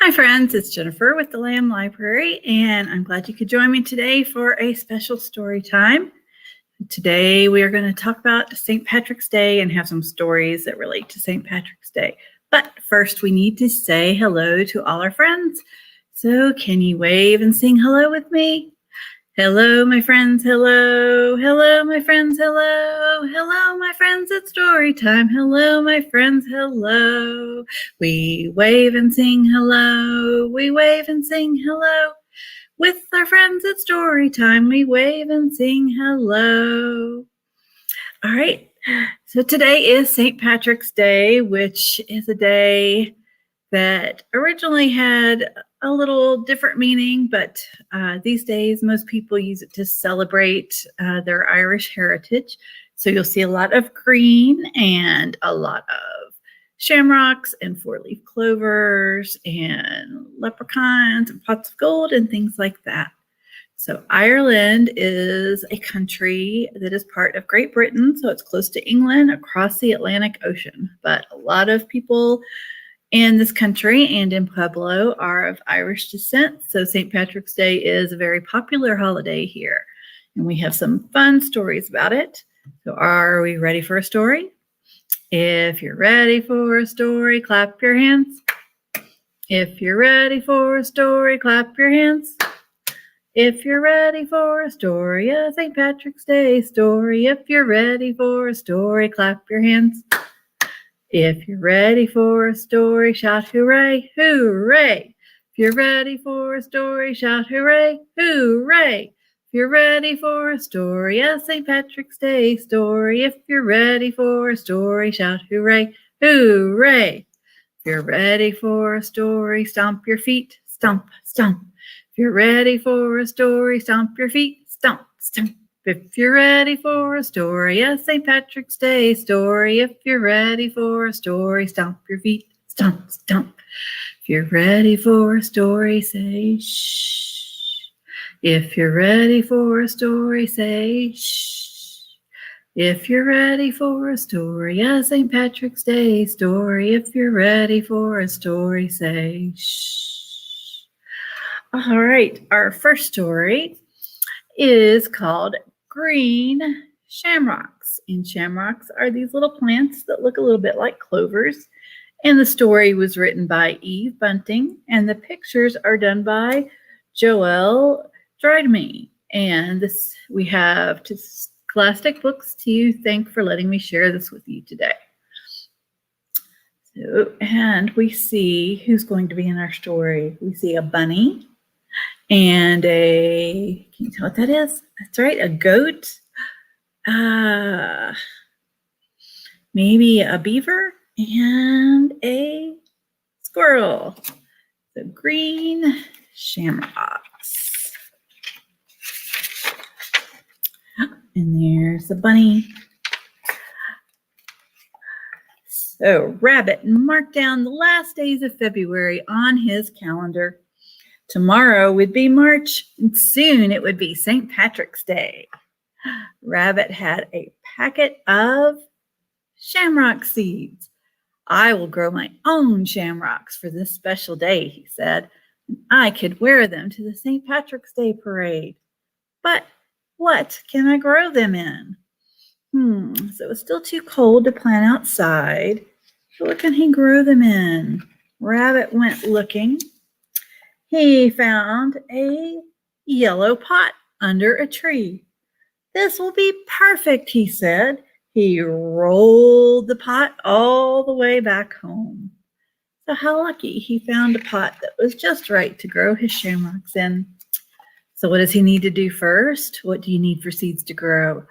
Hi friends, it's Jennifer with the Lamb Library, and I'm glad you could join me today for a special story time. Today we are going to talk about St. Patrick's Day and have some stories that relate to St. Patrick's Day. But first we need to say hello to all our friends. So can you wave and sing hello with me? Hello, my friends, hello. Hello, my friends, hello. Hello, my friends, it's story time. Hello, my friends, hello. We wave and sing hello. We wave and sing hello. With our friends at story time, we wave and sing hello. All right, so today is St. Patrick's Day, which is a day that originally had a little different meaning, but these days most people use it to celebrate their Irish heritage. So you'll see a lot of green and a lot of shamrocks and four-leaf clovers and leprechauns and pots of gold and things like that. So Ireland is a country that is part of Great Britain, so it's close to England across the Atlantic Ocean. But a lot of people in this country and in Pueblo are of Irish descent, so St. Patrick's Day is a very popular holiday here. And we have some fun stories about it. So are we ready for a story? If you're ready for a story, clap your hands. If you're ready for a story, clap your hands. If you're ready for a story, a St. Patrick's Day story. If you're ready for a story, clap your hands. If you're ready for a story, shout hooray, hooray. If you're ready for a story, shout hooray, hooray. If you're ready for a story, a St. Patrick's Day story. If you're ready for a story, shout hooray, hooray. If you're ready for a story, stomp your feet, stomp, stomp. If you're ready for a story, stomp your feet, stomp, stomp. If you're ready for a story, a St. Patrick's Day story. If you're ready for a story, stomp your feet, stomp, stomp. If you're ready for a story, say shh. If you're ready for a story, say shh. If you're ready for a story, a St. Patrick's Day story. If you're ready for a story, say shh. All right, our first story is called Green Shamrocks. And shamrocks are these little plants that look a little bit like clovers. And the story was written by Eve Bunting, and the pictures are done by Joelle Dridemy. And we have Scholastic Books to thank for letting me share this with you today. So, and we see who's going to be in our story. We see a bunny and can you tell what that is? That's right, a goat. Maybe a beaver and a squirrel. The green shamrocks. And there's the bunny. So Rabbit marked down the last days of February on his calendar. Tomorrow would be March, and soon it would be St. Patrick's Day. Rabbit had a packet of shamrock seeds. I will grow my own shamrocks for this special day, he said, and I could wear them to the St. Patrick's Day parade. But what can I grow them in? So it's still too cold to plant outside. So what can he grow them in? Rabbit went looking. He found a yellow pot under a tree. This will be perfect, he said. He rolled the pot all the way back home. So how lucky he found a pot that was just right to grow his shamrocks in. So what does he need to do first? What do you need for seeds to grow?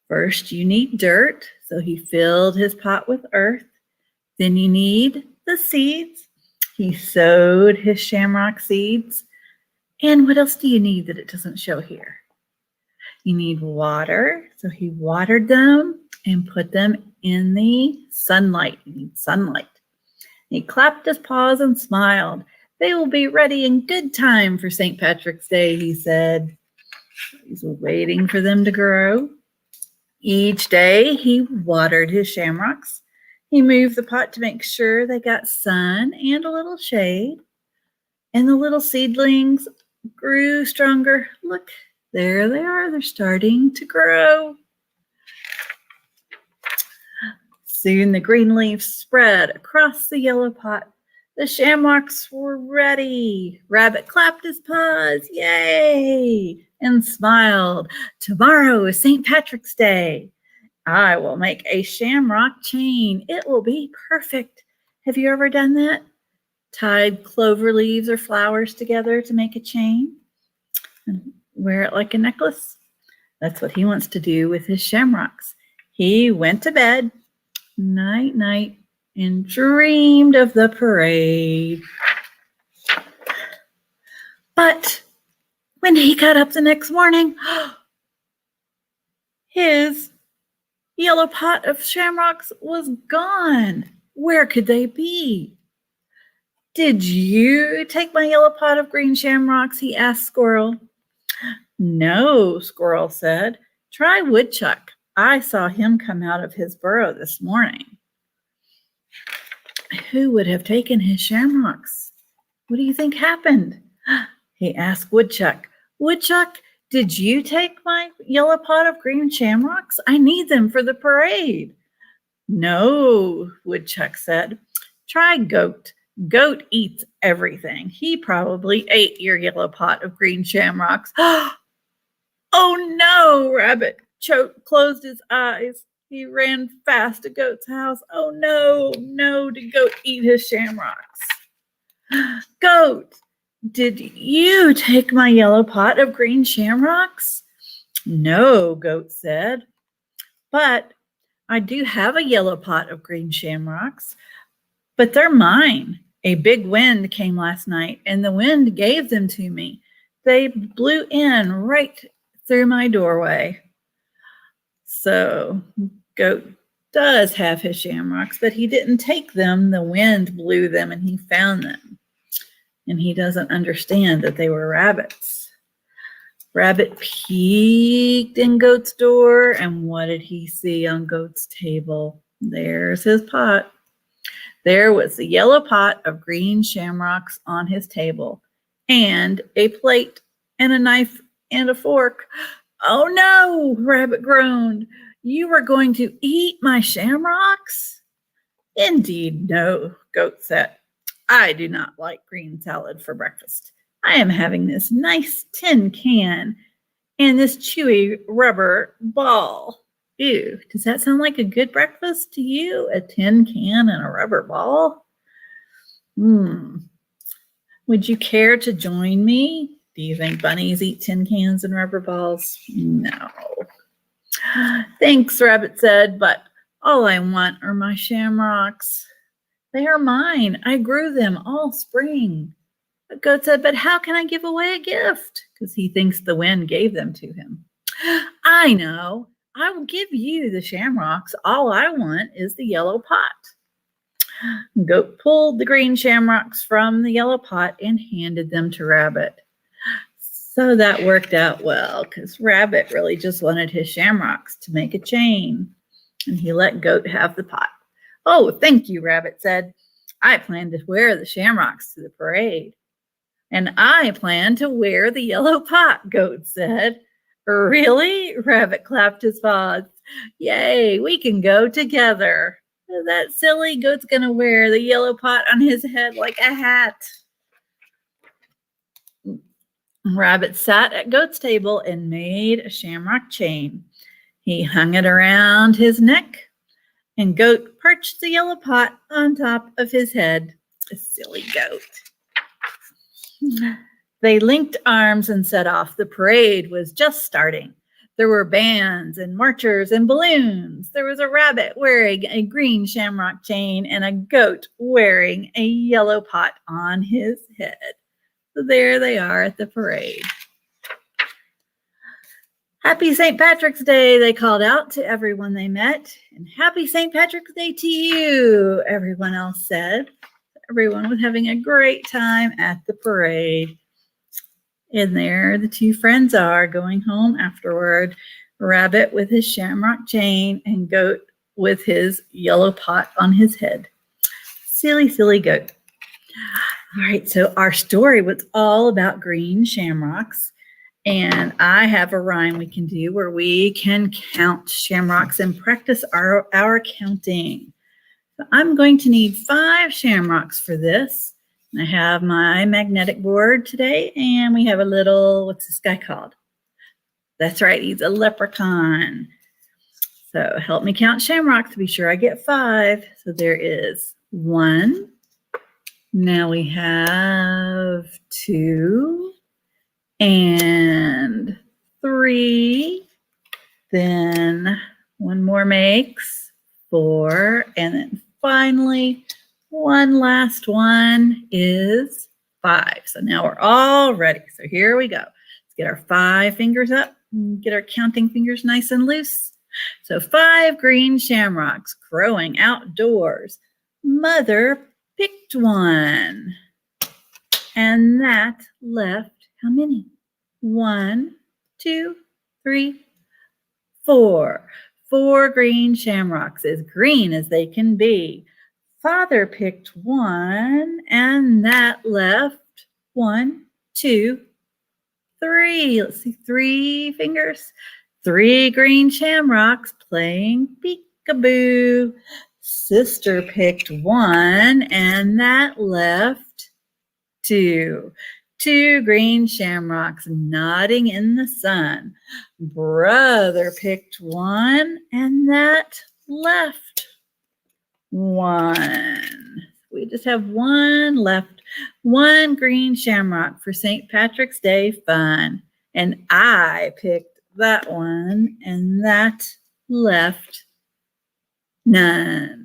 First, you need dirt. So he filled his pot with earth. Then you need the seeds. He sowed his shamrock seeds. And what else do you need that it doesn't show here? You need water. So he watered them and put them in the sunlight. You need sunlight. He clapped his paws and smiled. They will be ready in good time for St. Patrick's Day, he said. He's waiting for them to grow. Each day he watered his shamrocks. He moved the pot to make sure they got sun and a little shade. And the little seedlings grew stronger. Look, there they are. They're starting to grow. Soon the green leaves spread across the yellow pot. The shamrocks were ready. Rabbit clapped his paws, yay, and smiled. Tomorrow is St. Patrick's Day. I will make a shamrock chain. It will be perfect. Have you ever done that? Tied clover leaves or flowers together to make a chain and wear it like a necklace? That's what he wants to do with his shamrocks. He went to bed, night, night, and dreamed of the parade. But when he got up the next morning, his yellow pot of shamrocks was gone. Where could they be? Did you take my yellow pot of green shamrocks? He asked Squirrel. No, Squirrel said. Try Woodchuck. I saw him come out of his burrow this morning. Who would have taken his shamrocks? What do you think happened? He asked Woodchuck. Woodchuck, did you take my yellow pot of green shamrocks? I need them for the parade. No, Woodchuck said. Try Goat. Goat eats everything. He probably ate your yellow pot of green shamrocks. Oh no, Rabbit closed his eyes. He ran fast to Goat's house. Oh no, did Goat eat his shamrocks? Goat, did you take my yellow pot of green shamrocks? No, Goat said, but I do have a yellow pot of green shamrocks, but they're mine. A big wind came last night, and the wind gave them to me. They blew in right through my doorway. So Goat does have his shamrocks, but he didn't take them. The wind blew them, and he found them. And he doesn't understand that they were rabbits. Rabbit peeked in Goat's door, and what did he see on Goat's table? There's his pot. There was the yellow pot of green shamrocks on his table, and a plate, and a knife, and a fork. Oh no, Rabbit groaned. You were going to eat my shamrocks? Indeed no, Goat said. I do not like green salad for breakfast. I am having this nice tin can and this chewy rubber ball. Ew, does that sound like a good breakfast to you? A tin can and a rubber ball? Would you care to join me? Do you think bunnies eat tin cans and rubber balls? No. Thanks, Rabbit said, but all I want are my shamrocks. They are mine. I grew them all spring. But Goat said, but how can I give away a gift? Because he thinks the wind gave them to him. I know. I will give you the shamrocks. All I want is the yellow pot. Goat pulled the green shamrocks from the yellow pot and handed them to Rabbit. So that worked out well because Rabbit really just wanted his shamrocks to make a chain. And he let Goat have the pot. Oh, thank you, Rabbit said. I plan to wear the shamrocks to the parade. And I plan to wear the yellow pot, Goat said. Really? Rabbit clapped his paws. Yay, we can go together. That silly Goat's going to wear the yellow pot on his head like a hat. Rabbit sat at Goat's table and made a shamrock chain. He hung it around his neck, and Goat perched the yellow pot on top of his head. A silly Goat. They linked arms and set off. The parade was just starting. There were bands and marchers and balloons. There was a rabbit wearing a green shamrock chain and a goat wearing a yellow pot on his head. So there they are at the parade. Happy St. Patrick's Day, they called out to everyone they met. And happy St. Patrick's Day to you, everyone else said. Everyone was having a great time at the parade. And there the two friends are going home afterward. Rabbit with his shamrock chain and Goat with his yellow pot on his head. Silly, silly Goat. All right, so our story was all about green shamrocks. And I have a rhyme we can do where we can count shamrocks and practice our counting. So I'm going to need 5 shamrocks for this. I have my magnetic board today, and we have a little, what's this guy called? That's right, he's a leprechaun. So help me count shamrocks to be sure I get 5. So there is 1. Now we have 2 and 3. Then one more makes 4. And then finally, one last one is 5. So now we're all ready. So here we go. Let's get our 5 fingers up and get our counting fingers nice and loose. So 5 green shamrocks growing outdoors. Mother picked one. And that left how many? 1, 2, 3, 4. 4 green shamrocks, as green as they can be. Father picked one, and that left 1, 2, 3. Let's see, 3 fingers. 3 green shamrocks playing peekaboo. Sister picked one, and that left 2. 2 green shamrocks nodding in the sun. Brother picked one, and that left 1. We just have 1 left. 1 green shamrock for St. Patrick's Day fun. And I picked that one, and that left none.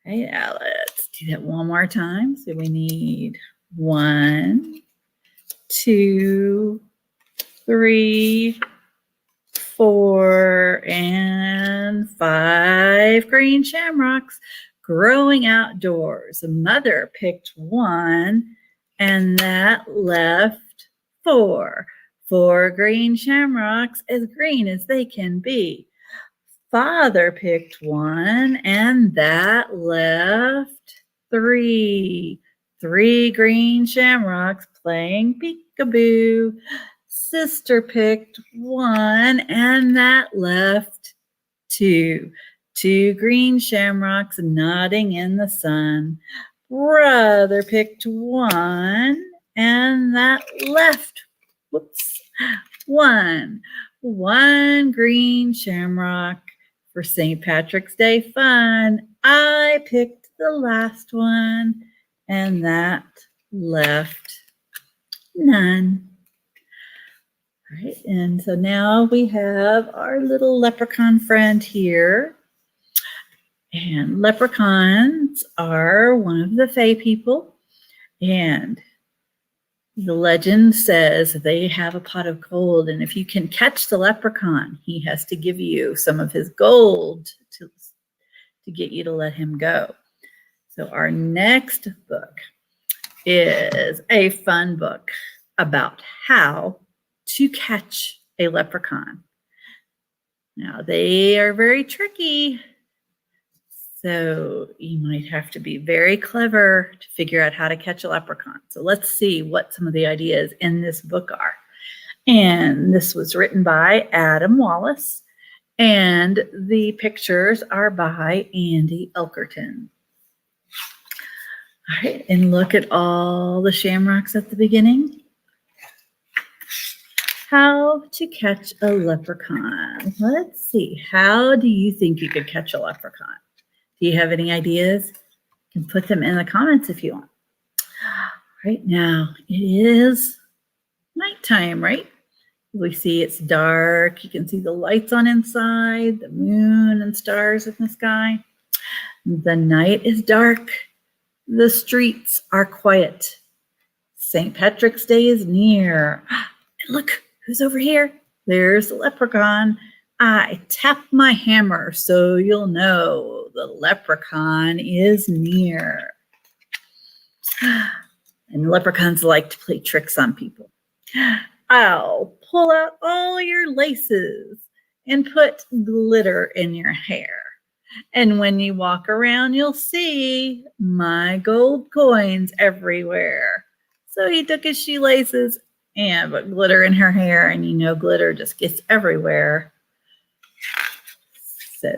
Okay, now let's do that one more time. So we need 1, 2, 3, 4, and 5 green shamrocks growing outdoors. Mother picked one, and that left 4. 4 green shamrocks, as green as they can be. Father picked one, and that left 3. 3 green shamrocks playing peekaboo. Sister picked one, and that left 2. 2 green shamrocks nodding in the sun. Brother picked one, and that left, 1. 1 green shamrock for St. Patrick's Day fun. I picked the last one, and that left none. All right, and so now we have our little leprechaun friend here. And leprechauns are one of the fae people. And the legend says they have a pot of gold. And if you can catch the leprechaun, he has to give you some of his gold to get you to let him go. So our next book is a fun book about how to catch a leprechaun. Now, they are very tricky, so you might have to be very clever to figure out how to catch a leprechaun. So let's see what some of the ideas in this book are. And this was written by Adam Wallace, and the pictures are by Andy Elkerton. All right, and look at all the shamrocks at the beginning. How to catch a leprechaun. Let's see. How do you think you could catch a leprechaun? Do you have any ideas? You can put them in the comments if you want. Right now, it is nighttime, right? We see it's dark. You can see the lights on inside, the moon and stars in the sky. The night is dark. The streets are quiet. St. Patrick's Day is near. And look, who's over here? There's the leprechaun. I tap my hammer so you'll know the leprechaun is near. And leprechauns like to play tricks on people. I'll pull out all your laces and put glitter in your hair. And when you walk around, you'll see my gold coins everywhere. So he took his shoelaces and put glitter in her hair, and you know glitter just gets everywhere. So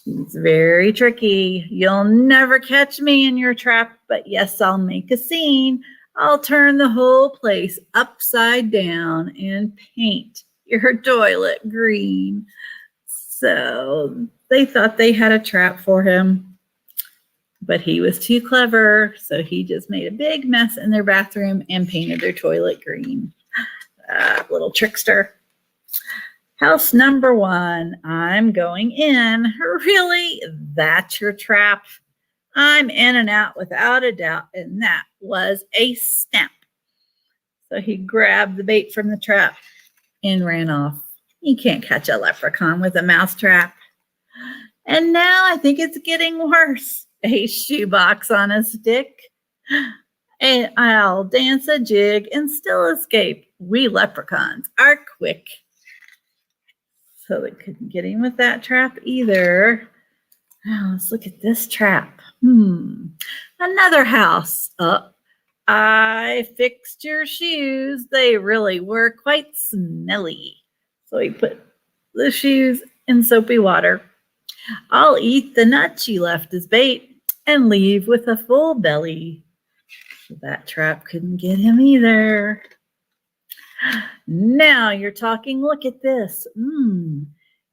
it's very tricky. You'll never catch me in your trap, but yes, I'll make a scene. I'll turn the whole place upside down and paint your toilet green. So they thought they had a trap for him, but he was too clever. So he just made a big mess in their bathroom and painted their toilet green. Little trickster. House number 1, I'm going in. Really? That's your trap? I'm in and out without a doubt, and that was a snap. So he grabbed the bait from the trap and ran off. You can't catch a leprechaun with a mousetrap. And now I think it's getting worse. A shoebox on a stick. And I'll dance a jig and still escape. We leprechauns are quick. So they couldn't get him with that trap either. Now let's look at this trap. Another house. I fixed your shoes. They really were quite smelly. So he put the shoes in soapy water. I'll eat the nuts you left as bait and leave with a full belly. So that trap couldn't get him either. Now you're talking. Look at this.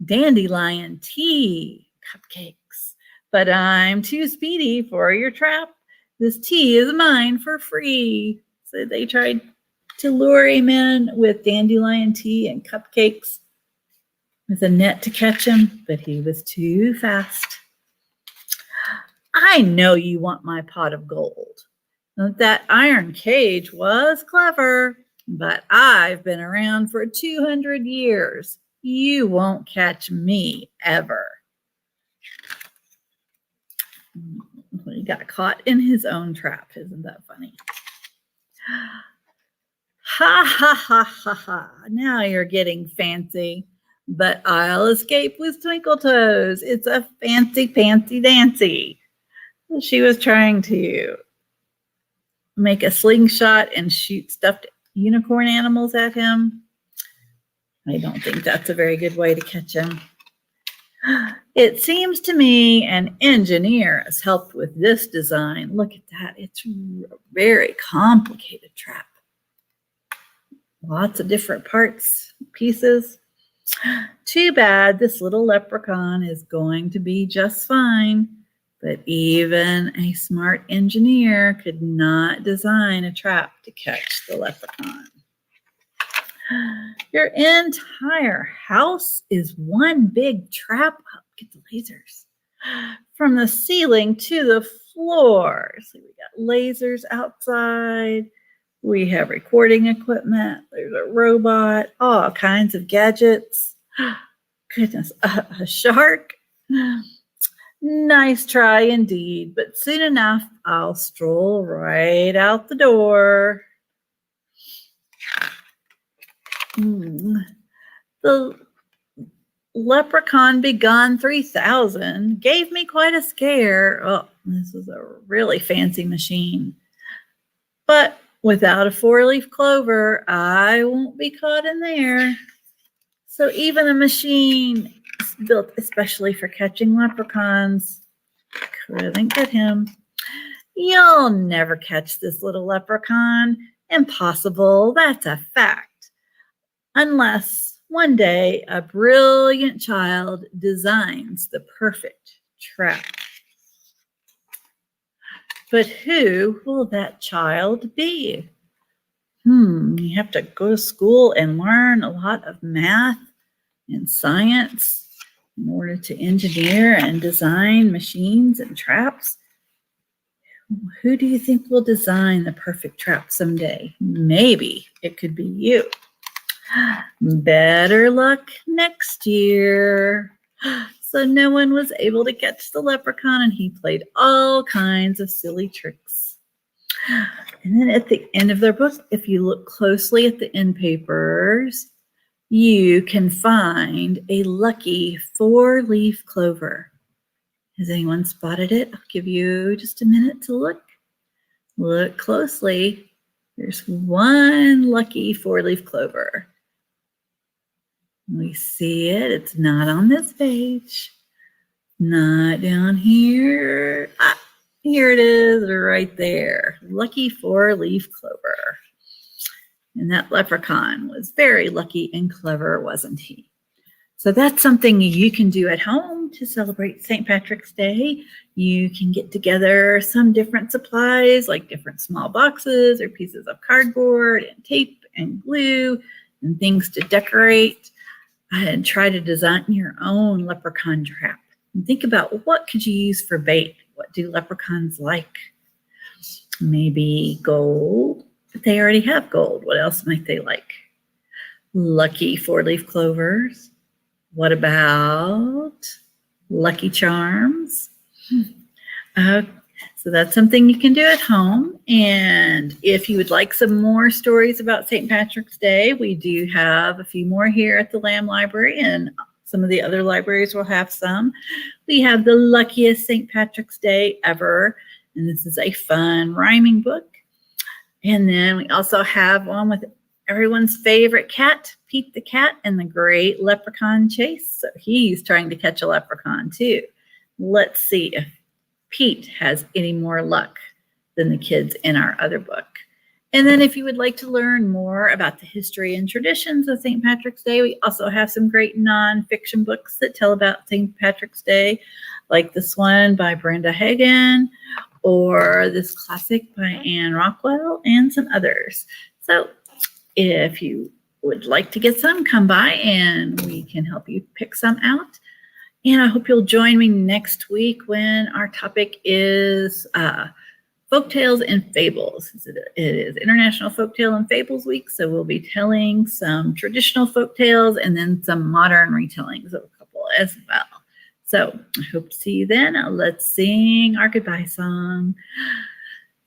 Dandelion tea cupcakes. But I'm too speedy for your trap. This tea is mine for free. So they tried to lure him in with dandelion tea and cupcakes with a net to catch him, but he was too fast. I know you want my pot of gold. That iron cage was clever, but I've been around for 200 years. You won't catch me ever. He got caught in his own trap. Isn't that funny? Ha, ha, ha, ha, ha. Now you're getting fancy, but I'll escape with twinkle toes. It's a fancy, fancy dancy. She was trying to make a slingshot and shoot stuffed unicorn animals at him. I don't think that's a very good way to catch him. It seems to me an engineer has helped with this design. Look at that. It's a very complicated trap. Lots of different parts, pieces. Too bad this little leprechaun is going to be just fine. But even a smart engineer could not design a trap to catch the leprechaun. Your entire house is one big trap. Oh, get the lasers. From the ceiling to the floor. So we got lasers outside. We have recording equipment. There's a robot. All kinds of gadgets. Goodness, a shark. Nice try indeed, but soon enough, I'll stroll right out the door. The Leprechaun Begone 3000 gave me quite a scare. Oh, this is a really fancy machine. But without a 4-leaf clover, I won't be caught in there. So even a machine built especially for catching leprechauns couldn't get him. You'll never catch this little leprechaun. Impossible, that's a fact. Unless one day a brilliant child designs the perfect trap. But who will that child be? You have to go to school and learn a lot of math and science in order to engineer and design machines and traps. Who do you think will design the perfect trap someday? Maybe it could be you. Better luck next year. So no one was able to catch the leprechaun, and he played all kinds of silly tricks. And then at the end of their book, if you look closely at the end papers, you can find a lucky 4-leaf clover. Has anyone spotted it? I'll give you just a minute to look. Look closely. There's one lucky 4-leaf clover. We see it. It's not on this page. Not down here. Here it is right there. Lucky 4-leaf clover. And that leprechaun was very lucky and clever, wasn't he? So that's something you can do at home to celebrate St. Patrick's Day. You can get together some different supplies, like different small boxes or pieces of cardboard and tape and glue and things to decorate, and try to design your own leprechaun trap. And think about, what could you use for bait? What do leprechauns like? Maybe gold, but they already have gold. What else might they like? Lucky 4-leaf clovers. What about Lucky Charms? So that's something you can do at home. And if you would like some more stories about St. Patrick's Day, we do have a few more here at the Lamb Library, and some of the other libraries will have some. We have The Luckiest St. Patrick's Day Ever, and this is a fun rhyming book. And then we also have one with everyone's favorite cat, Pete the Cat, and the Great Leprechaun Chase. So he's trying to catch a leprechaun too. Let's see if Pete has any more luck than the kids in our other book. And then if you would like to learn more about the history and traditions of St. Patrick's Day, we also have some great nonfiction books that tell about St. Patrick's Day, like this one by Brenda Hagen, or this classic by Anne Rockwell, and some others. So if you would like to get some, come by and we can help you pick some out. And I hope you'll join me next week when our topic is Folktales and Fables. It is International Folktale and Fables Week, so we'll be telling some traditional folktales and then some modern retellings of a couple as well. So I hope to see you then. Let's sing our goodbye song.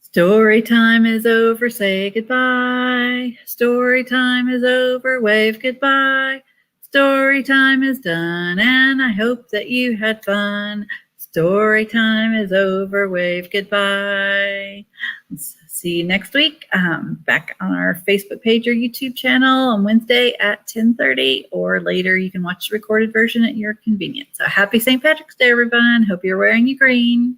Story time is over, say goodbye. Story time is over, wave goodbye. Story time is done, and I hope that you had fun. Story time is over, wave goodbye. See you next week, back on our Facebook page or YouTube channel on Wednesday at 10:30, or later you can watch the recorded version at your convenience. So happy St. Patrick's Day, everyone. Hope you're wearing your green.